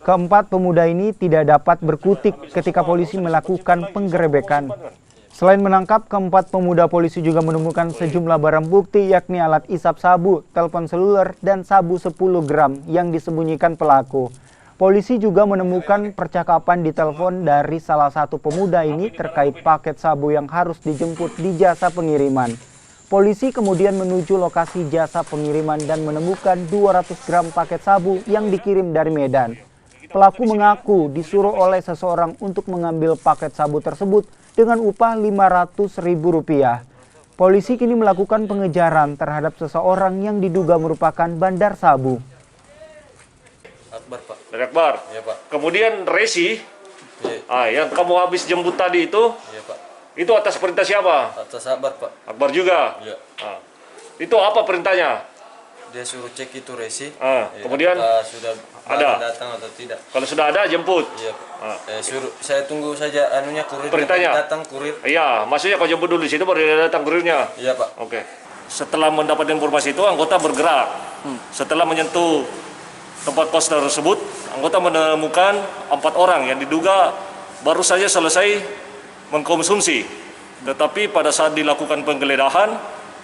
Keempat pemuda ini tidak dapat berkutik ketika polisi melakukan penggerebekan. Selain menangkap, keempat pemuda, polisi juga menemukan sejumlah barang bukti yakni alat isap sabu, telepon seluler, dan sabu 10 gram yang disembunyikan pelaku. Polisi juga menemukan percakapan di telepon dari salah satu pemuda ini terkait paket sabu yang harus dijemput di jasa pengiriman. Polisi kemudian menuju lokasi jasa pengiriman dan menemukan 200 gram paket sabu yang dikirim dari Medan. Pelaku mengaku disuruh oleh seseorang untuk mengambil paket sabu tersebut dengan upah Rp500.000. Polisi kini melakukan pengejaran terhadap seseorang yang diduga merupakan bandar sabu. Akbar, Pak. Dari Akbar? Iya, Pak. Kemudian Resi, Iya. yang kamu habis jemput tadi itu, Iya, Pak. itu atas perintah siapa? Atas Akbar, Pak. Akbar juga? Iya. Itu apa perintahnya? Dia suruh cek itu resi. Kemudian sudah ada datang atau tidak. Kalau sudah ada, jemput. Iya, Pak. Suruh saya tunggu saja kurir Perintahnya? datang kurir. Iya, maksudnya kau jemput dulu di situ baru dia datang kurirnya. Iya, Pak. Oke. Setelah mendapat informasi itu, anggota bergerak. Setelah menyentuh tempat kos tersebut, anggota menemukan 4 orang yang diduga baru saja selesai mengkonsumsi. Tetapi pada saat dilakukan penggeledahan,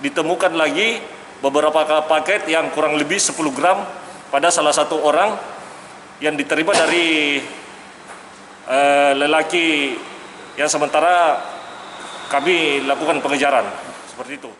ditemukan lagi beberapa paket yang kurang lebih 10 gram pada salah satu orang yang diterima dari lelaki yang sementara kami lakukan pengejaran. Seperti itu.